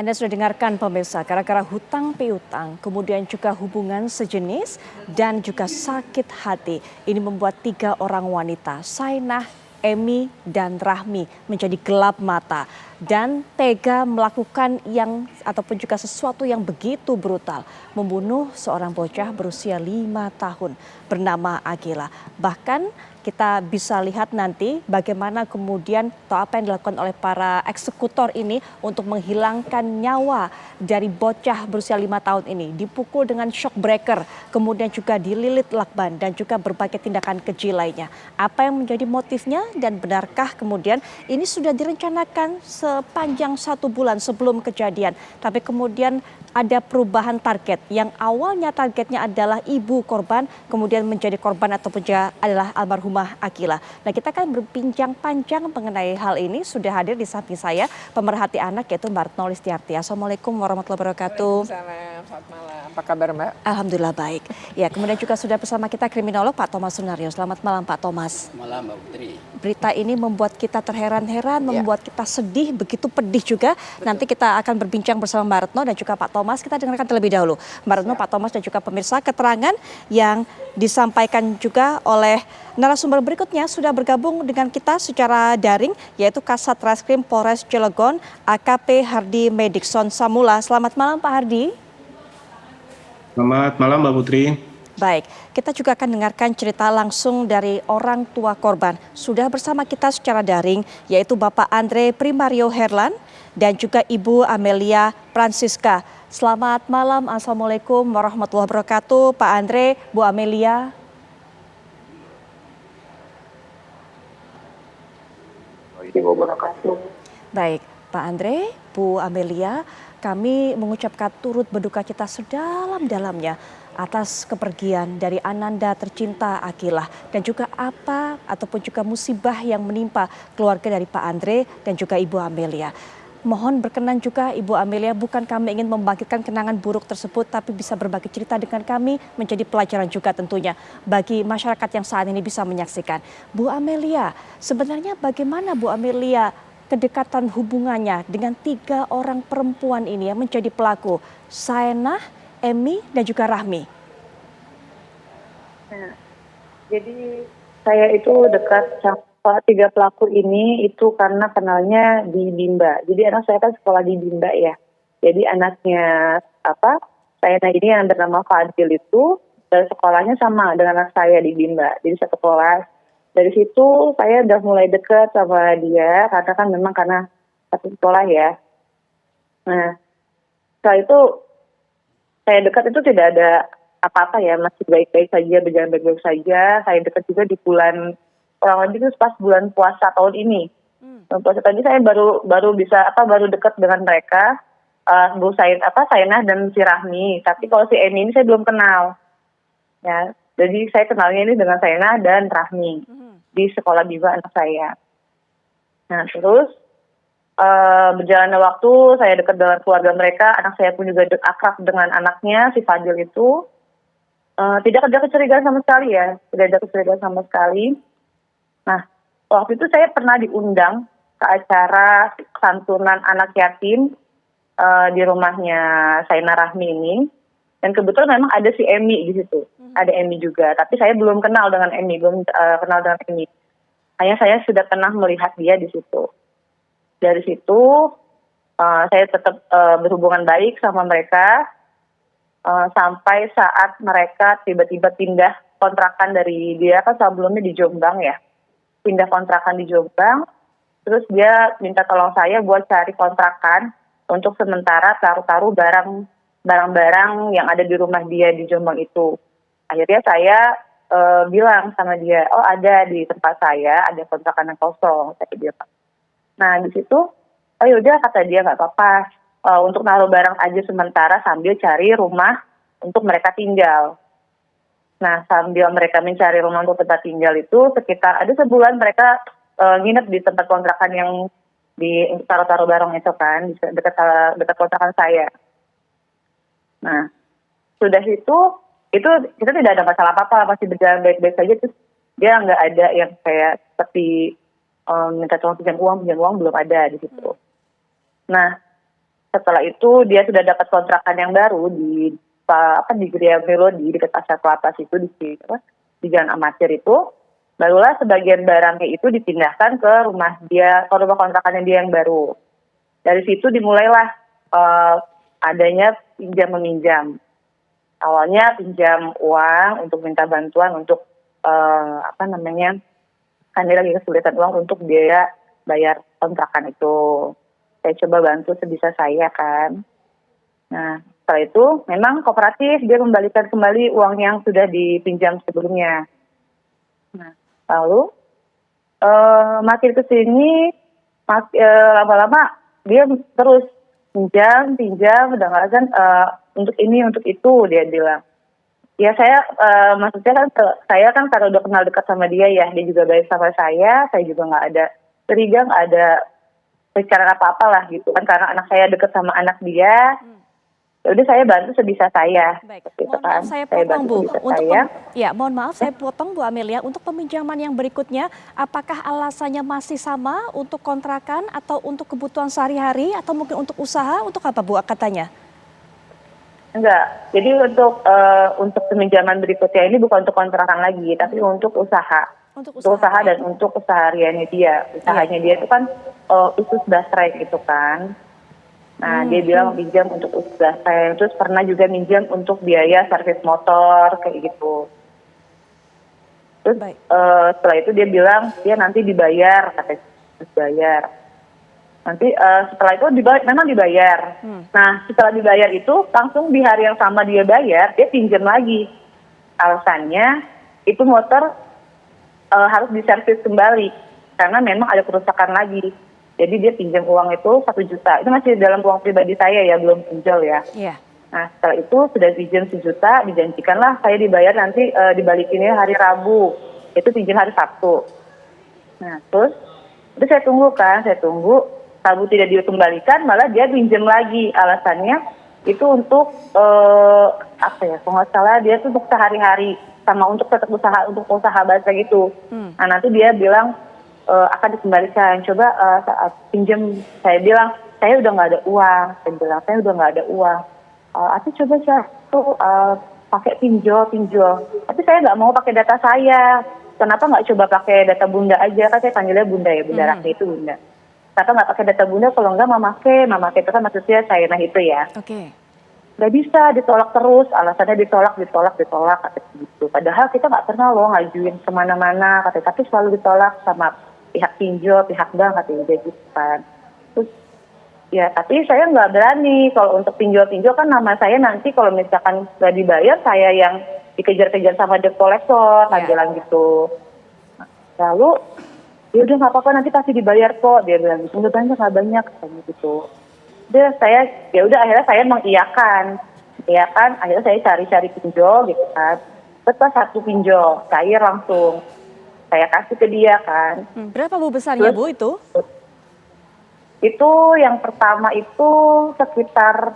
Anda sudah dengarkan pemirsa, gara-gara hutang piutang, kemudian juga hubungan sejenis dan juga sakit hati. Ini membuat 3 orang wanita, Sainah, Emi, dan Rahmi menjadi gelap mata dan tega melakukan yang ataupun juga sesuatu yang begitu brutal, membunuh seorang bocah berusia 5 tahun bernama Agila. Bahkan kita bisa lihat nanti bagaimana kemudian atau apa yang dilakukan oleh para eksekutor ini untuk menghilangkan nyawa dari bocah berusia 5 tahun ini. Dipukul dengan shock breaker, kemudian juga dililit lakban dan juga berbagai tindakan keji lainnya. Apa yang menjadi motifnya dan benarkah kemudian ini sudah direncanakan sepanjang 1 bulan sebelum kejadian. Tapi kemudian ada perubahan target yang awalnya targetnya adalah ibu korban kemudian menjadi korban ataupun juga adalah almarhumah Agila. Nah, kita akan berbincang panjang mengenai hal ini. Sudah hadir di samping saya pemerhati anak yaitu Mbak Retno Listiarti. Assalamualaikum warahmatullahi wabarakatuh. Waalaikumsalam, selamat malam. Apa kabar Mbak? Alhamdulillah baik. Ya, kemudian juga sudah bersama kita kriminolog Pak Thomas Sunario. Selamat malam Pak Thomas. Malam Mbak Putri. Berita ini membuat kita terheran-heran, membuat kita sedih, begitu pedih juga. Nanti kita akan berbincang bersama Mbak Retno dan juga Pak Thomas. Kita dengarkan terlebih dahulu Mbak Retno, Pak Thomas dan juga pemirsa keterangan yang disampaikan juga oleh narasumber berikutnya sudah bergabung dengan kita secara daring yaitu Kasat Reskrim Polres Cilegon AKP Hardi Medikson Samula. Selamat malam Pak Hardi. Selamat malam Mbak Putri. Baik, kita juga akan dengarkan cerita langsung dari orang tua korban. Sudah bersama kita secara daring yaitu Bapak Andre Primario Herlan dan juga Ibu Amelia Francisca. Selamat malam, Assalamualaikum warahmatullahi wabarakatuh. Pak Andre, Bu Amelia. Baik, Pak Andre, Bu Amelia, kami mengucapkan turut berduka cita sedalam-dalamnya atas kepergian dari Ananda tercinta Agila dan juga apa ataupun juga musibah yang menimpa keluarga dari Pak Andre dan juga Ibu Amelia. Mohon berkenan juga Ibu Amelia, bukan kami ingin membangkitkan kenangan buruk tersebut, tapi bisa berbagi cerita dengan kami menjadi pelajaran juga tentunya bagi masyarakat yang saat ini bisa menyaksikan. Bu Amelia, sebenarnya bagaimana Bu Amelia kedekatan hubungannya dengan 3 orang perempuan ini yang menjadi pelaku, Sainah, Emi, dan juga Rahmi? Nah, jadi saya itu dekat sama 3 pelaku ini itu karena kenalnya di Bimba. Jadi anak saya kan sekolah di Bimba ya. Jadi anaknya Sainah ini yang bernama Fadil itu dan sekolahnya sama dengan anak saya di Bimba. Jadi satu kelas. Dari situ saya udah mulai dekat sama dia karena kan memang karena satu sekolah ya. Nah, setelah itu saya dekat itu tidak ada apa-apa ya, masih baik-baik saja, berjalan baik-baik saja. Saya dekat juga di bulan kurang lebih itu pas bulan puasa tahun ini. Puasa tadi saya baru dekat dengan mereka, Bu Sainah dan si Rahmi. Tapi kalau si Emi ini saya belum kenal. Ya, jadi saya kenalnya ini dengan Sainah dan Rahmi di sekolah Biba anak saya. Nah, terus berjalannya waktu, saya dekat dengan keluarga mereka, anak saya pun juga akrab dengan anaknya, si Fadil itu. Tidak ada kecurigaan sama sekali ya, tidak ada kecurigaan sama sekali. Nah, waktu itu saya pernah diundang ke acara santunan anak yatim di rumahnya Sainah Rahmi ini. Dan kebetulan memang ada si Emi di situ, ada Emi juga. Tapi saya belum kenal dengan Emi, kenal dengan Emi. Hanya saya sudah pernah melihat dia di situ. Dari situ saya tetap berhubungan baik sama mereka sampai saat mereka tiba-tiba pindah kontrakan dari dia kan sebelumnya di Jombang ya, pindah kontrakan di Jombang, terus dia minta tolong saya buat cari kontrakan untuk sementara taruh barang-barang yang ada di rumah dia di Jombang itu. Akhirnya saya bilang sama dia, oh ada di tempat saya ada kontrakan yang kosong, saya bilang. Nah di situ, oh yaudah kata dia nggak apa-apa, untuk naruh barang aja sementara sambil cari rumah untuk mereka tinggal. Nah sambil mereka mencari rumah untuk tempat tinggal itu sekitar ada sebulan mereka nginep di tempat kontrakan yang di taruh-taruh barang itu kan, dekat kontrakan saya. Nah sudah itu kita tidak ada masalah apa-apa, masih berjalan baik-baik saja. Terus dia nggak ada yang kayak seperti minta tolong pinjam uang belum ada di situ. Nah Setelah itu dia sudah dapat kontrakan yang baru di di Gria Melodi dekat Pasar Kelapa situ di Jalan Amatir itu. Barulah sebagian barangnya itu dipindahkan ke rumah dia, ke rumah kontrakannya dia yang baru. Dari situ dimulailah adanya pinjam meminjam. Awalnya pinjam uang untuk minta bantuan untuk kan dia lagi kesulitan uang untuk biaya bayar kontrakan itu. Saya coba bantu sebisa saya kan. Nah, setelah itu memang kooperatif, dia kembalikan kembali uang yang sudah dipinjam sebelumnya. Nah, lalu makin ke sini lama-lama dia terus pinjam, kadang-kadang untuk ini, untuk itu dia bilang. Ya saya, maksudnya kan saya kan karena udah kenal dekat sama dia ya, dia juga baik sama saya juga nggak ada curiga, nggak ada bicara apa-apa lah gitu kan, karena anak saya dekat sama anak dia. Ya udah saya bantu sebisa saya. Baik, gitu mohon kan. maaf saya potong Bu. Sebisa saya. Mohon maaf saya potong Bu Amelia. Untuk peminjaman yang berikutnya, apakah alasannya masih sama untuk kontrakan atau untuk kebutuhan sehari-hari atau mungkin untuk usaha? Untuk apa Bu katanya? Enggak. Jadi untuk peminjaman berikutnya ini bukan untuk kontrakan lagi, tapi untuk usaha. Untuk usaha dan untuk kesehariannya dia. Usahanya dia itu kan usus basreng gitu kan. Nah, dia bilang pinjam untuk usus basreng. Terus pernah juga minjam untuk biaya servis motor kayak gitu. Terus setelah itu dia bilang dia nanti dibayar, katanya bayar. Nanti setelah itu memang dibayar. Nah, setelah dibayar itu langsung di hari yang sama dia bayar, dia pinjam lagi. Alasannya itu motor harus diservis kembali karena memang ada kerusakan lagi. Jadi dia pinjam uang itu 1 juta. Itu masih dalam uang pribadi saya ya, belum pinjol ya. Iya. Nah, setelah itu sudah pinjam 1 juta, dijanjikanlah saya dibayar nanti dibalikinnya hari Rabu. Itu pinjam hari Sabtu. Nah, terus itu saya tunggu. Rabu tidak dikembalikan, malah dia pinjam lagi. Alasannya itu untuk kalau nggak salah dia itu untuk sehari-hari sama untuk tetap usaha bahasa gitu. Nah, nanti dia bilang akan dikembalikan. Coba saat pinjam, saya bilang saya udah nggak ada uang. Coba saya tuh pakai pinjol. Tapi saya nggak mau pakai data saya. Kenapa nggak coba pakai data Bunda aja? Kan saya panggilnya Bunda ya, Bunda Rahmi itu Bunda. Kenapa nggak pakai data Bunda? Kalau nggak Mama Ke itu kan maksudnya saya itu ya. Oke. Nggak bisa, ditolak terus. Alasannya ditolak katanya gitu. Padahal kita nggak pernah loh ngajuin kemana-mana, katanya. Tapi selalu ditolak sama pihak pinjol, pihak bank, katanya gitu kan. Terus ya, tapi saya nggak berani. Kalau untuk pinjol kan nama saya nanti kalau misalkan nggak dibayar, saya yang dikejar-kejar sama debt collector, kan bilang gitu. Lalu ya udah nggak apa-apa, nanti pasti dibayar kok, dia bilang gitu. Udah nggak banyak katanya gitu. Akhirnya saya mengiyakan. Akhirnya saya cari-cari pinjol gitu kan. Terus 1 pinjol, cair langsung. Saya kasih ke dia kan. Berapa Bu besarnya Bu itu? Itu yang pertama itu sekitar,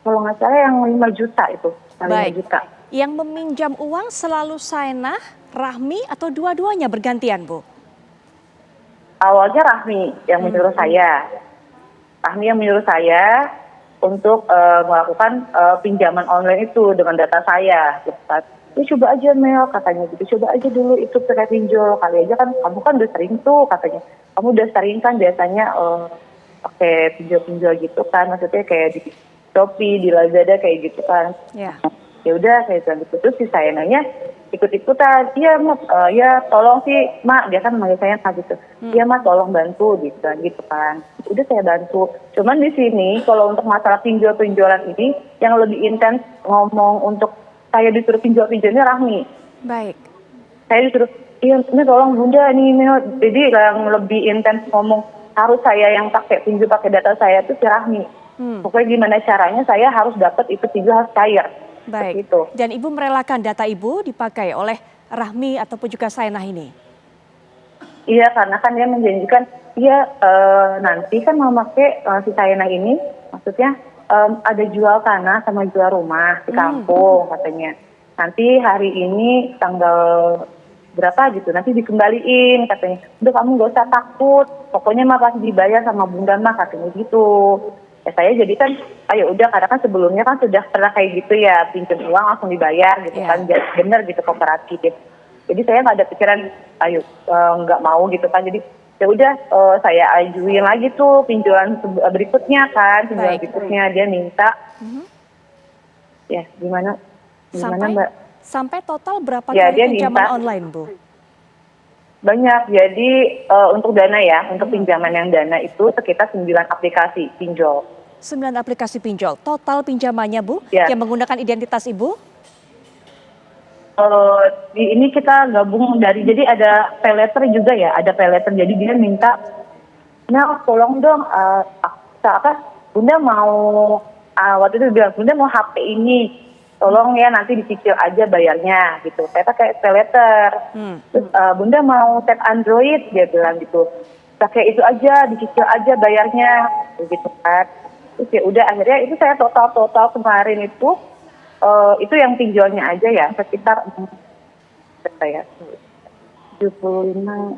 kalau nggak salah yang 5 juta itu. 5 juta. Yang meminjam uang selalu Saenah, Rahmi atau dua-duanya bergantian Bu? Awalnya Rahmi yang menyuruh saya. Untuk melakukan pinjaman online itu dengan data saya. Coba aja Mel, katanya gitu. Coba aja dulu itu pakai pinjol. Kali aja kan, kamu kan udah sering tuh katanya. Kamu udah sering kan biasanya pakai pinjol-pinjol gitu kan. Maksudnya kayak di Shopee, di Lazada kayak gitu kan. Ya. Ya udah saya bilang gitu. Terus si saya nanya ikut-ikutan. Iya Mak, ya tolong sih Mak. Dia kan manggil saya Mak gitu. Iya Mak, tolong bantu gitu kan. Udah saya bantu. Cuman di sini kalau untuk masalah pinjol-pinjolan ini yang lebih intens ngomong untuk saya disuruh pinjol-pinjolnya Rahmi. Baik. Saya disuruh, iya ini tolong Bunda nih. Jadi yang lebih intens ngomong harus saya yang pakai data saya itu si Rahmi. Pokoknya gimana caranya saya harus dapat itu pinjol harus cair. Baik. Gitu. Dan Ibu merelakan data Ibu dipakai oleh Rahmi ataupun juga Saenah ini? Iya, karena kan dia menjanjikan, nanti kan mau pakai si Saenah ini, maksudnya ada jual tanah sama jual rumah di kampung katanya. Nanti hari ini tanggal berapa gitu, nanti dikembaliin katanya. Udah kamu gak usah takut, pokoknya mah pasti dibayar sama bunda mah katanya gitu. Ya saya jadi kan, ayo udah karena kan sebelumnya kan sudah pernah kayak gitu ya, pinjam uang langsung dibayar gitu kan, bener gitu kooperatif. Jadi saya nggak ada pikiran, ayo nggak mau gitu kan. Jadi ya udah saya ajuin lagi tuh pinjaman berikutnya kan, pinjaman berikutnya dia minta. Ya gimana Mbak? Sampai total berapa Ya, kali dia pinjaman minta online, Bu? banyak. Jadi untuk dana ya, untuk pinjaman yang dana itu sekitar 9 aplikasi pinjol. 9 aplikasi pinjol. Total pinjamannya, Bu, Ya. yang menggunakan identitas Ibu? Ini kita gabung dari, jadi ada pay letter juga ya, ada pay letter. Jadi dia minta, nah tolong dong, Bunda mau, waktu itu bilang, Bunda mau HP ini, tolong ya nanti dicicil aja bayarnya gitu. Saya pakai pay letter. Terus Bunda mau tab Android, dia bilang gitu. Pakai itu aja, dicicil aja bayarnya, begitu kan. Terus ya udah akhirnya itu saya total kemarin itu yang pinjolnya aja ya sekitar berapa ya, 75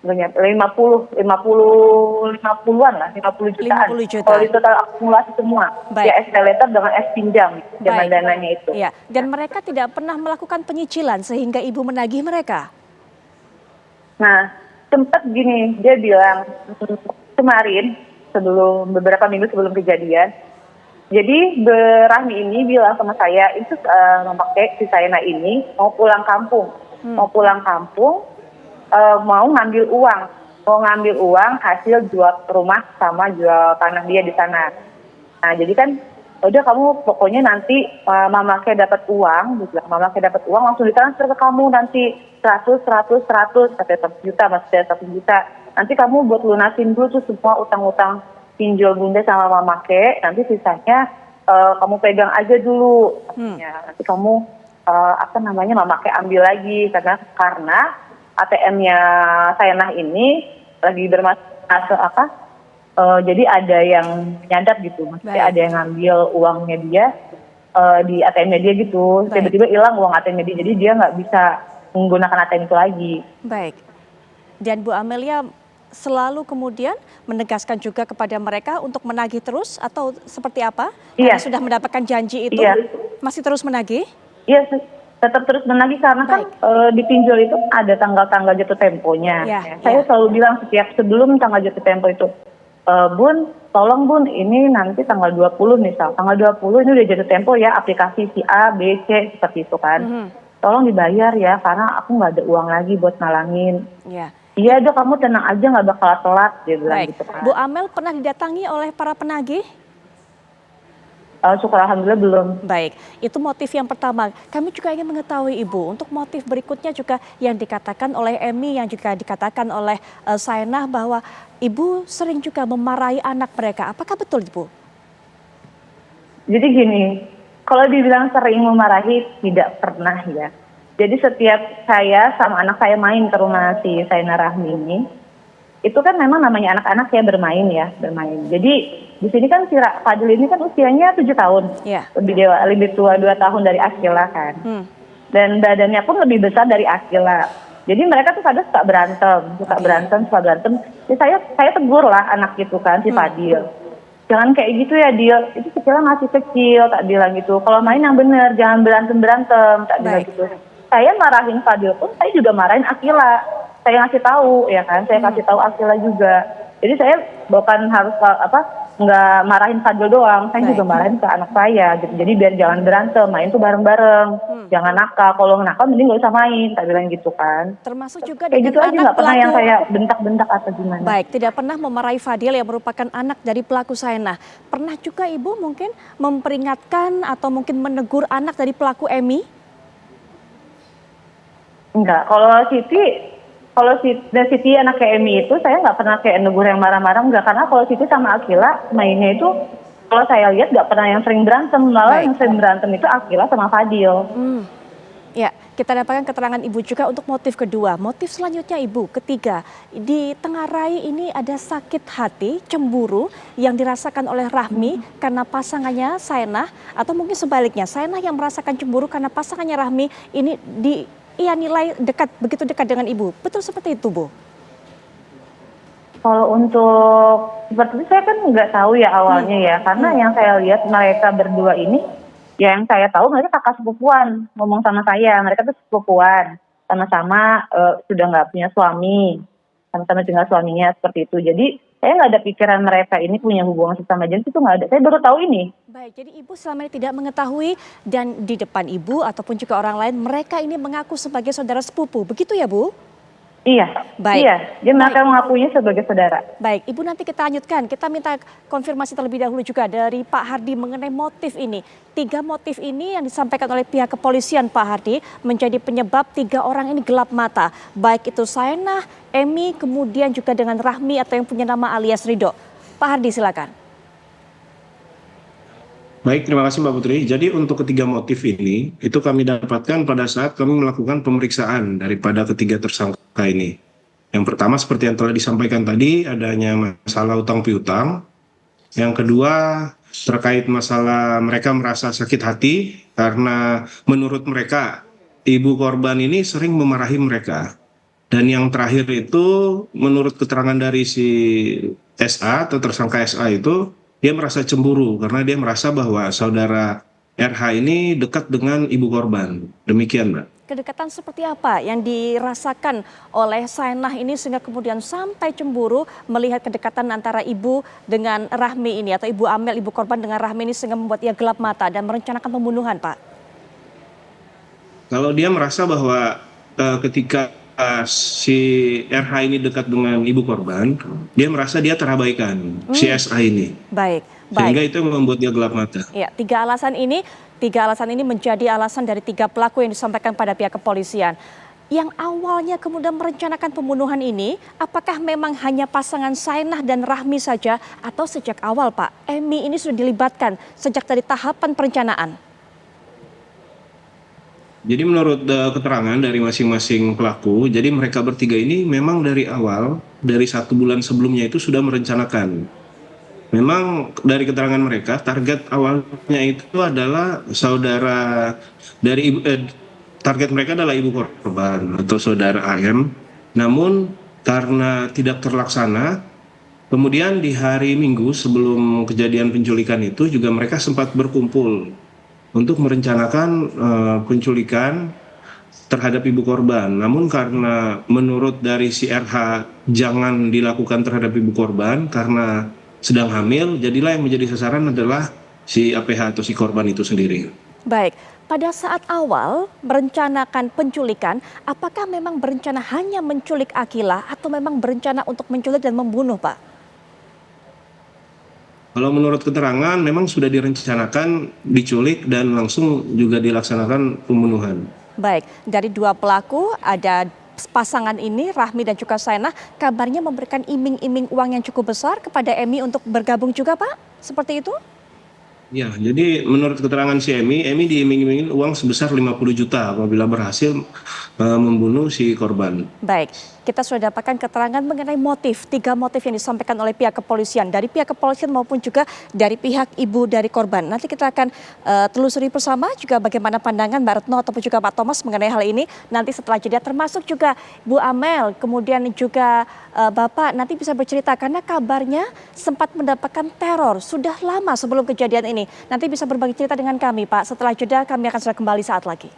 banyak 50-an lah, 50 jutaan. 50 juta. Kalau di total akumulasi semua, Baik. ya pay letter dengan pinjam, dengan dananya itu. Iya. Dan mereka tidak pernah melakukan penyicilan sehingga Ibu menagih mereka? Nah, sempat gini, dia bilang kemarin beberapa minggu sebelum kejadian, jadi Rahmi ini bilang sama saya, itu memakai si Saina ini mau pulang kampung, mau ngambil uang hasil jual rumah sama jual tanah dia di sana. Nah jadi kan udah kamu pokoknya nanti Mama Ke dapat uang, langsung ditransfer ke kamu nanti 100 katanya 1 juta, maksudnya 1 juta. Nanti kamu buat lunasin dulu tuh semua utang-utang pinjol Bunda sama Mama Ke, nanti sisanya kamu pegang aja dulu. Nanti kamu Mama Ke ambil lagi karena ATM-nya Sainah ini lagi bermasalah jadi ada yang nyadap gitu, maksudnya ada yang ngambil uangnya dia di ATM-nya dia gitu, tiba-tiba hilang uang ATM-nya dia, jadi dia nggak bisa menggunakan ATM itu lagi. Baik. Dan Bu Amelia selalu kemudian menegaskan juga kepada mereka untuk menagih terus atau seperti apa? Karena sudah mendapatkan janji itu, masih terus menagih? Iya, tetap terus menagih karena kan di pinjol itu ada tanggal-tanggal jatuh temponya. Saya selalu bilang sebelum tanggal jatuh tempo itu, Bun, tolong Bun, ini nanti tanggal 20 misal, tanggal 20 ini udah jatuh tempo ya aplikasi si A, B, C, seperti itu kan. Tolong dibayar ya, karena aku nggak ada uang lagi buat ngalangin. Iya, udah kamu tenang aja, nggak bakal telat, dia bilang gitu kan. Bu Amel pernah didatangi oleh para penagih? Syukur alhamdulillah belum. Baik, itu motif yang pertama. Kami juga ingin mengetahui Ibu, untuk motif berikutnya juga yang dikatakan oleh Emi, yang juga dikatakan oleh Sainah bahwa Ibu sering juga memarahi anak mereka. Apakah betul Ibu? Jadi gini, kalau dibilang sering memarahi tidak pernah ya. Jadi setiap saya sama anak saya main ke rumah si Sainah Rahmi ini, itu kan memang namanya anak-anak ya bermain. Jadi di sini kan si Fadil ini kan usianya 7 tahun, lebih tua 2 tahun dari Akila kan. Dan badannya pun lebih besar dari Akila. Jadi mereka tuh kadang suka berantem. Jadi saya tegur lah anak itu kan si Fadil. Jangan kayak gitu ya Dil, itu kecilnya masih kecil, tak bilang gitu. Kalau main yang bener, jangan berantem, tak bilang gitu. Saya marahin Fadil pun, saya juga marahin Akila. Saya ngasih tahu ya kan, saya kasih tahu Akila juga. Jadi saya bukan harus nggak marahin Fadil doang, saya juga marahin ke anak saya gitu. Jadi biar jangan berantem, main tuh bareng-bareng, jangan nakal. Kalau nakal mending nggak usah main, tak bilang gitu kan. Termasuk juga kayak dengan gitu aja, anak nggak pernah yang saya bentak-bentak atau gimana. Baik, tidak pernah memarahi Fadil yang merupakan anak dari pelaku Sainah. Pernah juga Ibu mungkin memperingatkan atau mungkin menegur anak dari pelaku Emi? Enggak, kalau Siti anak kayak Emi itu saya nggak pernah kayak negur yang marah-marah, enggak. Karena kalau Siti sama Akila mainnya itu kalau saya lihat nggak pernah yang sering berantem, malah yang sering berantem itu Akila sama Fadil. Ya, kita dapatkan keterangan Ibu juga untuk motif kedua. Motif selanjutnya Ibu, ketiga, ditengarai ini ada sakit hati, cemburu yang dirasakan oleh Rahmi karena pasangannya Sainah, atau mungkin sebaliknya, Sainah yang merasakan cemburu karena pasangannya Rahmi ini ia nilai begitu dekat dengan ibu. Betul seperti itu, Bu? Kalau untuk seperti itu saya kan nggak tahu ya awalnya ya, karena yang saya lihat mereka berdua ini, ya yang saya tahu mereka kakak sepupuan ngomong sama saya, mereka tuh sepupuan, sama-sama sudah nggak punya suami, sama-sama tinggal suaminya seperti itu. Jadi saya nggak ada pikiran mereka ini punya hubungan sesama jenis, itu nggak ada. Saya baru tahu ini. Baik, jadi ibu selama ini tidak mengetahui dan di depan ibu ataupun juga orang lain mereka ini mengaku sebagai saudara sepupu, begitu ya, Bu? Iya, Baik. iya, dia mereka mengakuinya sebagai saudara. Baik, Ibu nanti kita lanjutkan. Kita minta konfirmasi terlebih dahulu juga dari Pak Hardi mengenai motif ini. 3 motif ini yang disampaikan oleh pihak kepolisian, Pak Hardi, menjadi penyebab 3 orang ini gelap mata. Baik itu Saenah, Emi, kemudian juga dengan Rahmi atau yang punya nama alias Ridho. Pak Hardi silakan. Baik, terima kasih Mbak Putri. Jadi untuk ketiga motif ini, itu kami dapatkan pada saat kami melakukan pemeriksaan daripada ketiga tersangka ini. Yang pertama seperti yang telah disampaikan tadi, adanya masalah utang piutang. Yang kedua, terkait masalah mereka merasa sakit hati karena menurut mereka, ibu korban ini sering memarahi mereka. Dan yang terakhir itu, menurut keterangan dari si SA atau tersangka SA itu, dia merasa cemburu karena dia merasa bahwa saudara RH ini dekat dengan ibu korban. Demikian, Mbak. Kedekatan seperti apa yang dirasakan oleh Saenah ini sehingga kemudian sampai cemburu melihat kedekatan antara ibu dengan Rahmi ini atau ibu Amel, ibu korban dengan Rahmi ini sehingga membuat ia gelap mata dan merencanakan pembunuhan, Pak? Kalau dia merasa bahwa ketika si RH ini dekat dengan ibu korban, dia merasa dia terabaikan, si SA ini. Baik, Sehingga baik. itu yang membuat dia gelap mata. Ya, 3 alasan ini menjadi alasan dari 3 pelaku yang disampaikan pada pihak kepolisian. Yang awalnya kemudian merencanakan pembunuhan ini, apakah memang hanya pasangan Saenah dan Rahmi saja atau sejak awal, Pak, Emi ini sudah dilibatkan sejak dari tahapan perencanaan? Jadi menurut keterangan dari masing-masing pelaku, jadi mereka bertiga ini memang dari awal, dari 1 bulan sebelumnya itu sudah merencanakan. Memang dari keterangan mereka, target awalnya itu adalah saudara dari target mereka adalah ibu korban atau saudara AM. Namun karena tidak terlaksana, kemudian di hari Minggu sebelum kejadian penculikan itu juga mereka sempat berkumpul untuk merencanakan penculikan terhadap ibu korban. Namun karena menurut dari si RH jangan dilakukan terhadap ibu korban karena sedang hamil, jadilah yang menjadi sasaran adalah si APH atau si korban itu sendiri. Baik, pada saat awal merencanakan penculikan, apakah memang berencana hanya menculik Akila atau memang berencana untuk menculik dan membunuh, Pak? Kalau menurut keterangan memang sudah direncanakan diculik dan langsung juga dilaksanakan pembunuhan. Baik, dari 2 pelaku ada pasangan ini, Rahmi dan juga Saenah, kabarnya memberikan iming-iming uang yang cukup besar kepada Emi untuk bergabung juga, Pak? Seperti itu? Ya, jadi menurut keterangan si Emi diiming-imingin uang sebesar 50 juta apabila berhasil membunuh si korban. Baik, kita sudah dapatkan keterangan mengenai motif, 3 motif yang disampaikan oleh pihak kepolisian. Dari pihak kepolisian maupun juga dari pihak ibu dari korban. Nanti kita akan telusuri bersama juga bagaimana pandangan Mbak Retno ataupun juga Pak Thomas mengenai hal ini. Nanti setelah jeda termasuk juga Bu Amel, kemudian juga Bapak nanti bisa bercerita karena kabarnya sempat mendapatkan teror sudah lama sebelum kejadian ini. Nanti bisa berbagi cerita dengan kami, Pak. Setelah jeda kami akan segera kembali saat lagi.